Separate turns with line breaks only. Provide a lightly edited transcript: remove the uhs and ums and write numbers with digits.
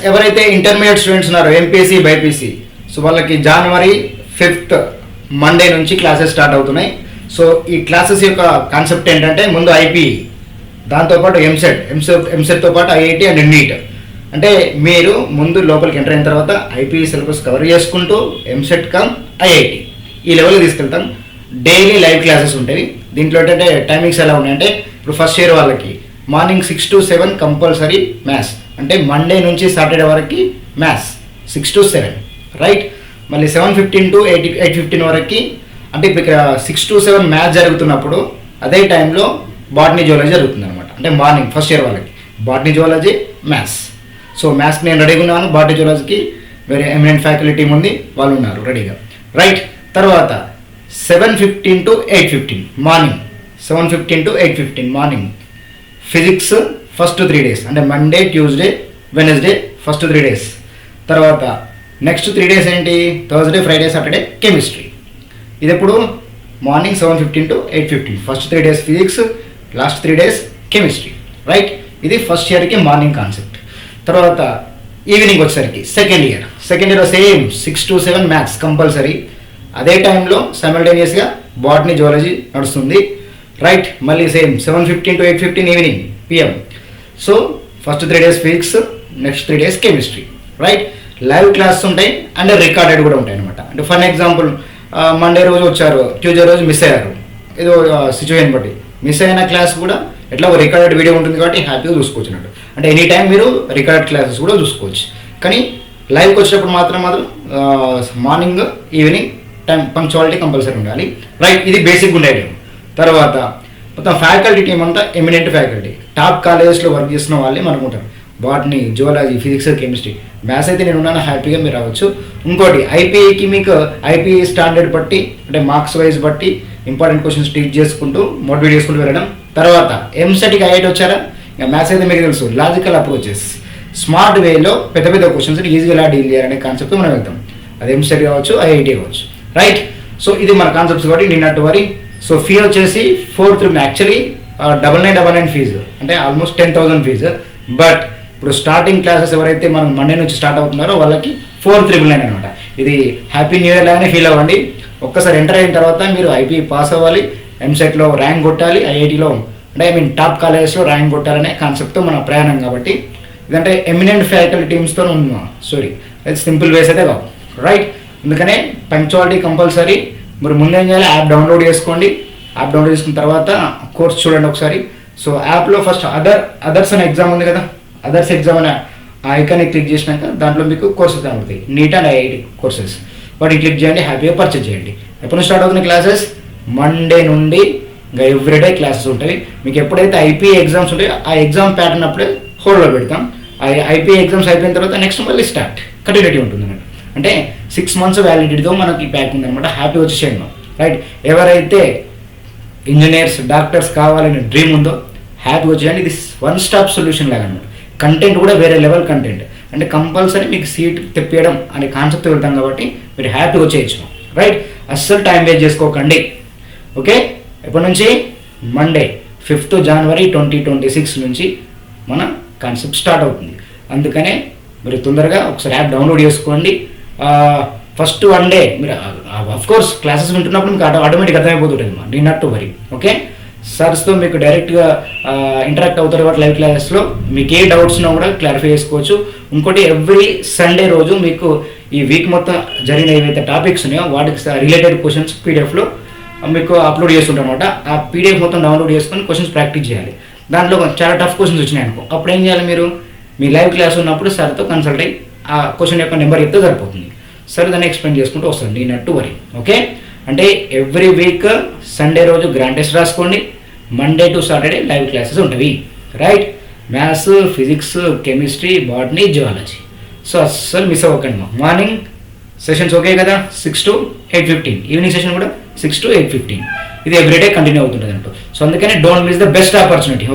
ఎవరైతే intermediate students ఉన్నారో MPC BiPC, so వాళ్ళకి January 5th మండే నుంచి క్లాసెస్ స్టార్ట్ అవుతున్నాయి. సో ఈ క్లాసెస్ యొక్క కాన్సెప్ట్ ఏంటంటే ముందు ఐపీ, దాంతోపాటు ఎంసెట్తో పాటు ఐఐటి అండ్ నీట్. అంటే మీరు ముందు లోపలికి ఎంటర్ అయిన తర్వాత ఐపీ సిలబస్ కవర్ చేసుకుంటూ ఎంసెట్ కమ్ ఐఐటి ఈ లెవెల్కి తీసుకెళ్తాం. డైలీ లైవ్ క్లాసెస్ ఉంటాయి. దీంట్లో ఏంటంటే టైమింగ్స్ ఎలా ఉన్నాయంటే, ఇప్పుడు ఫస్ట్ ఇయర్ వాళ్ళకి మార్నింగ్ 6 to 7 కంపల్సరీ మ్యాథ్స్, అంటే మండే నుంచి సాటర్డే వరకు మ్యాథ్స్ 6 to 7, రైట్. మళ్ళీ 7:15 to 8:15 వరకు, అంటే ఇప్పుడు ఇక్కడ 6 to 7 మ్యాథ్స్ జరుగుతున్నప్పుడు అదే టైంలో బాటనీ జువాలజీ జరుగుతుంది అనమాట. అంటే మార్నింగ్ ఫస్ట్ ఇయర్ వాళ్ళకి బాటనీ జువాలజీ మ్యాథ్స్. సో మ్యాథ్స్కి నేను రెడీగా ఉన్నాను, బాటనీ జువాలజీకి వెరీ ఎమినెంట్ ఫ్యాకల్టీ ఉంది, వాళ్ళు ఉన్నారు రెడీగా, రైట్. తర్వాత 7:15 to 8:15 morning, 7:15 to 8:15 morning physics first 3 days, అంటే Monday Tuesday Wednesday first 3 days. తర్వాత నెక్స్ట్ 3 days ఏంటి, థర్స్డే ఫ్రైడే సాటర్డే కెమిస్ట్రీ. ఇది ఎప్పుడు morning 7:15 to 8:15 first 3 days physics, last 3 days chemistry, right. ఇది ఫస్ట్ ఇయర్కి మార్నింగ్ కాన్సెప్ట్. తర్వాత evening వచ్చేసరికి second year same 6 to 7 maths compulsory. అదే టైంలో సైమల్టేనియస్గా బాటనీ జువాలజీ నడుస్తుంది, రైట్. మళ్ళీ same 7:15 to 8:15 evening PM. So first 3 days physics, next 3 days chemistry, right. Live class ఉంటాయి and recorded కూడా ఉంటాయి అనమాట. అంటే ఫర్ ఎగ్జాంపుల్ మండే రోజు వచ్చారు, ట్యూస్డే రోజు మిస్ అయ్యారు, ఏదో సిచ్యువేషన్ బట్టి మిస్ అయిన క్లాస్ కూడా ఎట్లా రికార్డెడ్ వీడియో ఉంటుంది కాబట్టి హ్యాపీగా చూసుకోవచ్చు అన్నట్టు. అంటే ఎనీ టైం మీరు రికార్డెడ్ క్లాసెస్ కూడా చూసుకోవచ్చు. కానీ లైవ్కి వచ్చేటప్పుడు మాత్రం morning evening time punctuality compulsory ఉండాలి, రైట్. ఇది బేసిక్ ఉండేది. తర్వాత మొత్తం ఫ్యాకల్టీ టీం అంతా ఎమినెంట్ ఫ్యాకల్టీ, టాప్ కాలేజెస్లో వర్క్ చేసిన వాళ్ళే మనకు ఉంటారు. Botany, zoology, physics, chemistry, maths అయితే నేను ఉన్నాను, హ్యాపీగా మీరు రావచ్చు. ఇంకోటి ఐపీఈకి మీకు ఐపీఈ స్టాండర్డ్ బట్టి, అంటే మార్క్స్ వైజ్ బట్టి ఇంపార్టెంట్ క్వశ్చన్స్ టీచ్ చేసుకుంటూ మోటివేట్ చేసుకుంటూ వెళ్ళడం. తర్వాత ఎంసెట్కి ఐఐటి వచ్చారా, ఇంకా మ్యాథ్స్ అయితే మీకు తెలుసు, లాజికల్ అప్రోచెస్, స్మార్ట్ వేలో పెద్ద పెద్ద క్వశ్చన్స్ ఈజీగా ఎలా డీల్ చేయాలనే కాన్సెప్ట్ మనం వెళ్తాం. అది ఎంసెట్ కావచ్చు, ఐఐటి కావచ్చు, రైట్. సో ఇది మన కాన్సెప్ట్స్ కాబట్టి నేను నాట్ వరీ. సో ఫీ వచ్చేసి 4,300, యాక్చువల్లీ 999 ఫీజు, అంటే ఆల్మోస్ట్ 10,000 ఫీజు. బట్ ఇప్పుడు స్టార్టింగ్ క్లాసెస్ ఎవరైతే మనం మండే నుంచి స్టార్ట్ అవుతున్నారో వాళ్ళకి 4,999 అనమాట. ఇది హ్యాపీ న్యూ ఇయర్ లాగానే ఫీల్ అవ్వండి. ఒక్కసారి ఎంటర్ అయిన తర్వాత మీరు ఐపీ పాస్ అవ్వాలి, ఎంసెట్లో ర్యాంక్ కొట్టాలి, ఐఐటీలో అంటే టాప్ కాలేజెస్లో ర్యాంక్ కొట్టాలనే కాన్సెప్ట్తో మన ప్రయాణం. కాబట్టి ఇదంటే ఎమినెంట్ ఫ్యాకల్టీ టీమ్స్తో ఉన్నాం. సారీ, అది సింపుల్ వేస్ అయితే కాదు, రైట్. అందుకనే పంక్చువాలిటీ కంపల్సరీ. మీరు ముందేం చేయాలి, యాప్ డౌన్లోడ్ చేసుకోండి. యాప్ డౌన్లోడ్ చేసుకున్న తర్వాత కోర్స్ చూడండి ఒకసారి. సో యాప్లో ఫస్ట్ అదర్స్ అనే ఎగ్జామ్ ఉంది కదా, అదర్స్ ఎగ్జామ్ అనే ఐకాన్ని క్లిక్ చేసినాక దాంట్లో మీకు కోర్సెస్ కనబడతాయి, నీట్ అండ్ ఐఐటి కోర్సెస్. వాటిని క్లిక్ చేయండి, హ్యాపీగా పర్చేజ్ చేయండి. ఎప్పుడు స్టార్ట్ అవుతున్న క్లాసెస్ మండే నుండి ఇంకా ఎవ్రీడే క్లాసెస్ ఉంటాయి. మీకు ఎప్పుడైతే ఐపీఏ ఎగ్జామ్స్ ఉంటాయో ఆ ఎగ్జామ్ ప్యాటర్న్ అప్పుడే హోల్డ్లో పెడతాం. ఐపీఏ ఎగ్జామ్స్ అయిపోయిన తర్వాత నెక్స్ట్ మళ్ళీ స్టార్ట్ కంటిన్యూటీ ఉంటుంది అన్నట్టు. అంటే 6 months వ్యాలిడిటీతో మనకి ప్యాక్ ఉందన్నమాట. హ్యాపీ వచ్చేసేయండి, రైట్. ఎవరైతే ఇంజనీర్స్, డాక్టర్స్ కావాలని డ్రీమ్ ఉందో హ్యాపీ వచ్చేయండి. ఇది వన్ స్టాప్ సొల్యూషన్ లాగా అనమాట. కంటెంట్ కూడా వేరే లెవెల్ కంటెంట్, అంటే కంపల్సరీ మీకు సీట్ తెప్పియడం అనే కాన్సెప్ట్ వెళ్తాం కాబట్టి మీరు హ్యాపీ వచ్చేయచ్చు, రైట్. అస్సలు టైం వేస్ట్ చేసుకోకండి, ఓకే. ఎప్పటి నుంచి, మండే 5th January 2026 నుంచి మన కాన్సెప్ట్ స్టార్ట్ అవుతుంది. అందుకనే మీరు తొందరగా ఒకసారి యాప్ డౌన్లోడ్ చేసుకోండి. ఫస్ట్ 1 day మీరు అఫ్కోర్స్ క్లాసెస్ వింటున్నప్పుడు మీకు ఆటోమేటిక్ అర్థమైపోతుంటుంది, మా do not to worry, okay. సర్స్తో మీకు డైరెక్ట్గా ఇంటరాక్ట్ అవుతారు కాబట్టి లైవ్ క్లాసెస్లో మీకు ఏ డౌట్స్ ఉన్నా కూడా క్లారిఫై చేసుకోవచ్చు. ఇంకోటి ఎవ్రీ సండే రోజు మీకు ఈ వీక్ మొత్తం జరిగిన ఏవైతే టాపిక్స్ ఉన్నాయో వాటికి రిలేటెడ్ క్వశ్చన్స్ పీడిఎఫ్లో మీకు అప్లోడ్ చేస్తుంటాం అనమాట. ఆ పీడిఎఫ్ మొత్తం డౌన్లోడ్ చేసుకొని క్వశ్చన్స్ ప్రాక్టీస్ చేయాలి. దాంట్లో చాలా టఫ్ క్వశ్చన్స్ వచ్చినాయి అనుకో, అప్పుడు ఏం చేయాలి, మీరు మీ లైవ్ క్లాస్ ఉన్నప్పుడు సార్తో కన్సల్ట్ అయ్యి ఆ క్వశ్చన్ యొక్క నెంబర్ చెప్తే సరిపోతుంది. సరే దాన్ని ఎక్స్ప్లెయిన్ చేసుకుంటూ వస్తుంది, do not to worry, okay. అంటే ఎవ్రీ వీక్ సండే రోజు గ్రాండ్ టెస్ట్ రాసుకోండి, Monday to Saturday live classes ఉంటుంది, right. Maths, physics, chemistry, botany, zoology. So అస్సలు మిస్ అవ్వకండి. మార్నింగ్ సెషన్స్ ఓకే కదా, 6 to 8:15, ఈవినింగ్ సెషన్ కూడా 6 to 8:15. ఇది ఎవ్రీడే కంటిన్యూ అవుతుంటుంది అంటూ. సో అందుకనే don't miss the best opportunity.